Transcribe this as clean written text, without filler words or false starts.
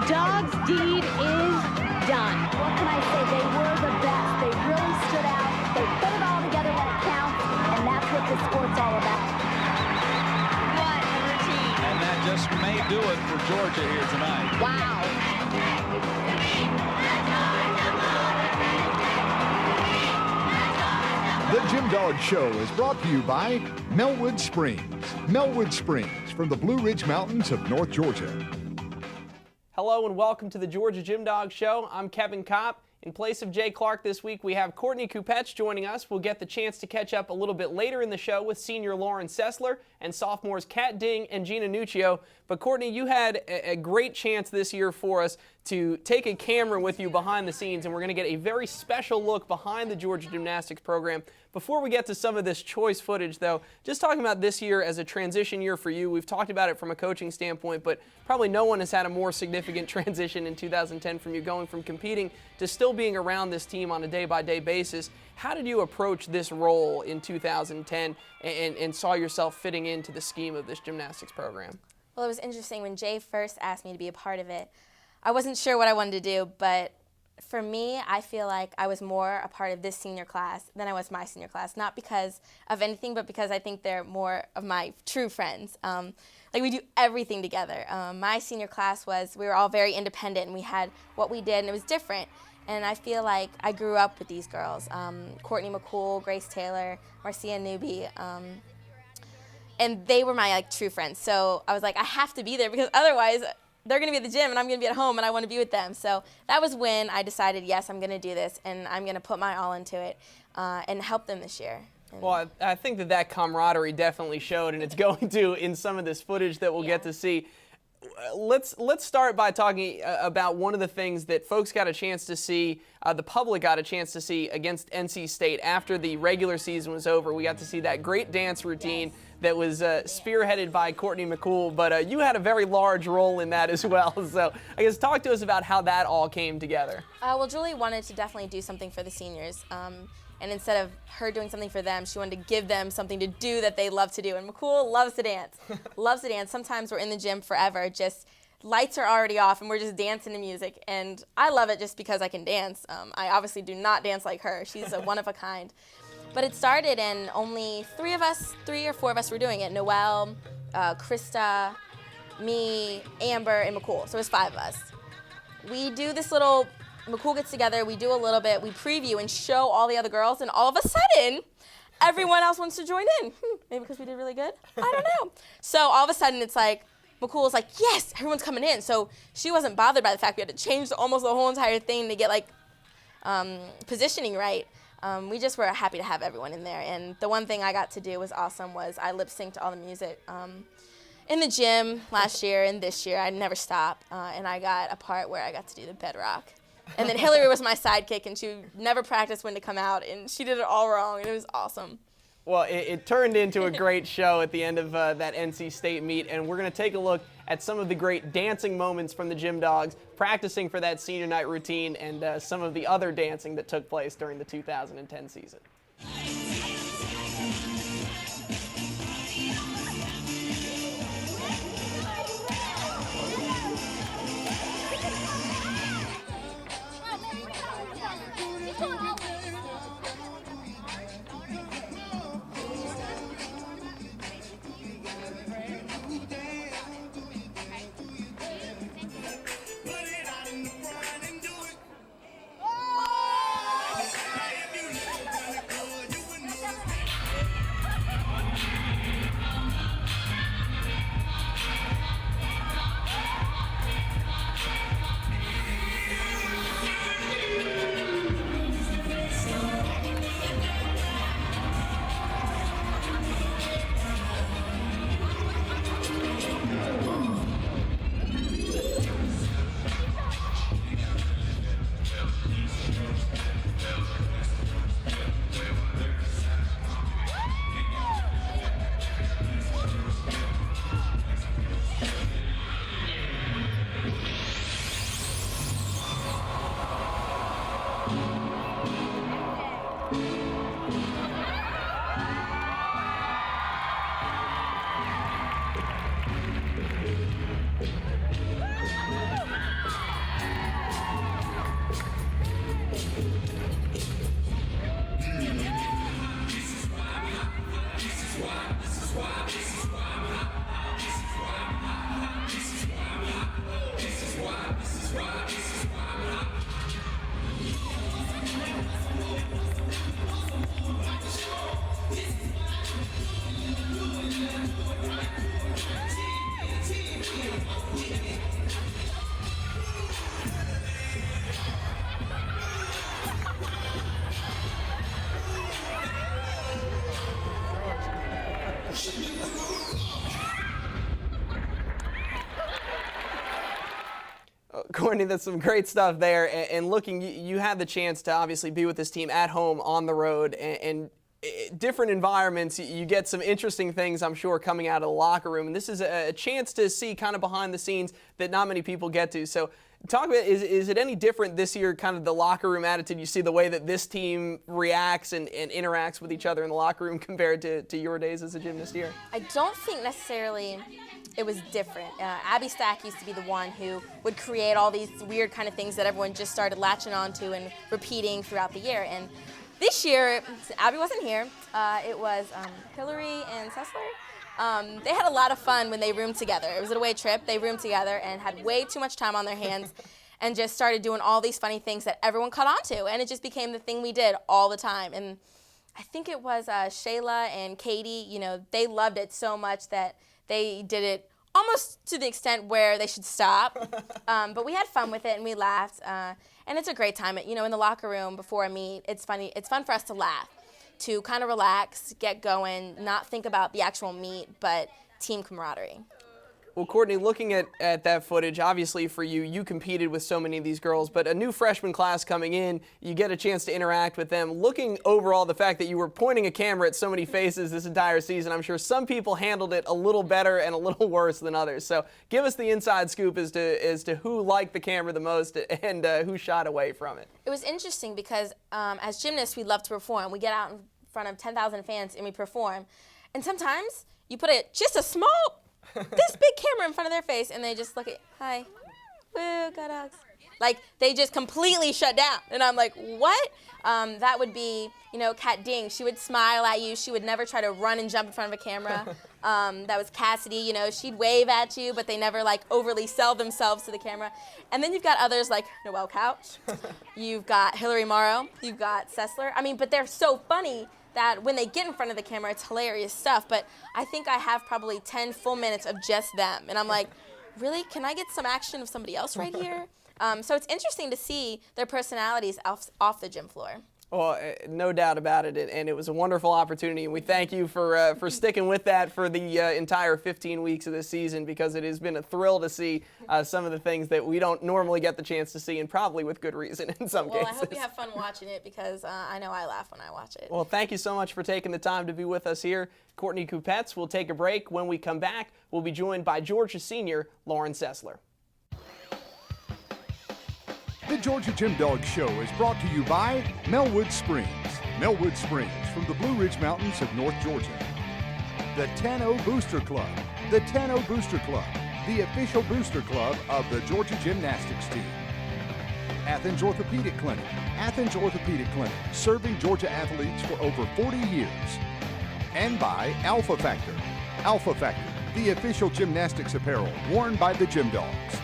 dog's deed is done. What can I say? They were the best. They really stood out. They put it all together when it counts, and that's what this sport's all about. What a routine. And that just may do it for Georgia here tonight. Wow. The GymDog Show is brought to you by Melwood Springs. Melwood Springs from the Blue Ridge Mountains of North Georgia. Hello and welcome to the Georgia GymDog Show. I'm Kevin Kopp. In place of Jay Clark this week, we have Courtney Kupetch joining us. We'll get the chance to catch up a little bit later in the show with senior Lauren Sessler and sophomores Kat Ding and Gina Nuccio. But Courtney, you had a great chance this year for us to take a camera with you behind the scenes, and we're going to get a very special look behind the Georgia Gymnastics program. Before we get to some of this choice footage, though, just talking about this year as a transition year for you, we've talked about it from a coaching standpoint, but probably no one has had a more significant transition in 2010 from you going from competing to still being around this team on a day-by-day basis. How did you approach this role in 2010 and saw yourself fitting into the scheme of this gymnastics program? Well, it was interesting. When Jay first asked me to be a part of it, I wasn't sure what I wanted to do, but for me, I feel like I was more a part of this senior class than I was my senior class, not because of anything, but because I think they're more of my true friends. Like, we do everything together. My senior class we were all very independent, and we had what we did, and it was different. And I feel like I grew up with these girls, Courtney McCool, Grace Taylor, Marcia Newby, and they were my true friends. So I was like, I have to be there because otherwise they're going to be at the gym and I'm going to be at home and I want to be with them. So that was when I decided, yes, I'm going to do this and I'm going to put my all into it and help them this year. Well, I think that camaraderie definitely showed, and it's going to in some of this footage that we'll get to see. Let's start by talking about one of the things that folks got a chance to see, the public got a chance to see against NC State after the regular season was over. We got to see that great dance routine that was spearheaded by Courtney McCool, but you had a very large role in that as well. So I guess talk to us about how that all came together. Well, Julie wanted to definitely do something for the seniors. And instead of her doing something for them, she wanted to give them something to do that they love to do. And McCool loves to dance, loves to dance. Sometimes we're in the gym forever, just lights are already off and we're just dancing to music. And I love it just because I can dance. I obviously do not dance like her. She's a one of a kind. But it started and only three or four of us were doing it. Noelle, Krista, me, Amber, and McCool. So it was 5 of us. We do this little, McCool gets together, we do a little bit, we preview and show all the other girls, and all of a sudden, everyone else wants to join in. Maybe because we did really good? I don't know. So all of a sudden, it's like, McCool was like, yes, everyone's coming in. So she wasn't bothered by the fact we had to change almost the whole entire thing to get positioning right. We just were happy to have everyone in there. And the one thing I got to do was awesome was I lip-synced all the music in the gym last year and this year. I never stopped. And I got a part where I got to do the bedrock. And then Hillary was my sidekick, and she never practiced when to come out, and she did it all wrong, and it was awesome. Well, it turned into a great show at the end of that NC State meet, and we're going to take a look at some of the great dancing moments from the Gym Dogs, practicing for that senior night routine, and some of the other dancing that took place during the 2010 season. Courtney, that's some great stuff there. And looking, you had the chance to obviously be with this team at home, on the road, and different environments. You get some interesting things, I'm sure, coming out of the locker room. And this is a chance to see kind of behind the scenes that not many people get to. So talk about, is it any different this year, kind of the locker room attitude? You see the way that this team reacts and interacts with each other in the locker room compared to your days as a gymnast here? I don't think necessarily it was different. Abby Stack used to be the one who would create all these weird kind of things that everyone just started latching onto and repeating throughout the year. And this year, Abby wasn't here. It was Hillary and Sessler. They had a lot of fun when they roomed together. It was an away trip. They roomed together and had way too much time on their hands and just started doing all these funny things that everyone caught on to. And it just became the thing we did all the time. And I think it was Shayla and Katie, you know, they loved it so much that they did it almost to the extent where they should stop. But we had fun with it and we laughed. And it's a great time. You know, in the locker room before a meet, it's funny. It's fun for us to laugh, to kind of relax, get going, not think about the actual meet, but team camaraderie. Well, Courtney, looking at that footage, obviously for you, you competed with so many of these girls, but a new freshman class coming in, you get a chance to interact with them. Looking overall, the fact that you were pointing a camera at so many faces this entire season, I'm sure some people handled it a little better and a little worse than others. So give us the inside scoop as to who liked the camera the most and who shied away from it. It was interesting because as gymnasts, we love to perform. We get out in front of 10,000 fans and we perform. And sometimes you put just a small, this big camera in front of their face and they just look at, hi, woo, go dogs. Like, they just completely shut down. And I'm like, what? That would be, you know, Kat Ding. She would smile at you. She would never try to run and jump in front of a camera. That was Cassidy. You know, she'd wave at you, but they never, like, overly sell themselves to the camera. And then you've got others like Noelle Couch. You've got Hillary Morrow. You've got Sessler. I mean, but they're so funny that when they get in front of the camera, it's hilarious stuff. But I think I have probably 10 full minutes of just them. And I'm like, really? Can I get some action of somebody else right here? So it's interesting to see their personalities off the gym floor. Well, no doubt about it, and it was a wonderful opportunity, and we thank you for sticking with that for the entire 15 weeks of this season, because it has been a thrill to see some of the things that we don't normally get the chance to see, and probably with good reason in some cases. Well, I hope you have fun watching it, because I know I laugh when I watch it. Well, thank you so much for taking the time to be with us here. Courtney Kupets. We'll take a break. When we come back, we'll be joined by Georgia senior Lauren Sessler. The Georgia GymDog Show is brought to you by Melwood Springs. Melwood Springs from the Blue Ridge Mountains of North Georgia. The 10-0 Booster Club. The 10-0 Booster Club, the official booster club of the Georgia gymnastics team. Athens Orthopedic Clinic. Athens Orthopedic Clinic, serving Georgia athletes for over 40 years. And by Alpha Factor. Alpha Factor, the official gymnastics apparel worn by the Gym Dogs.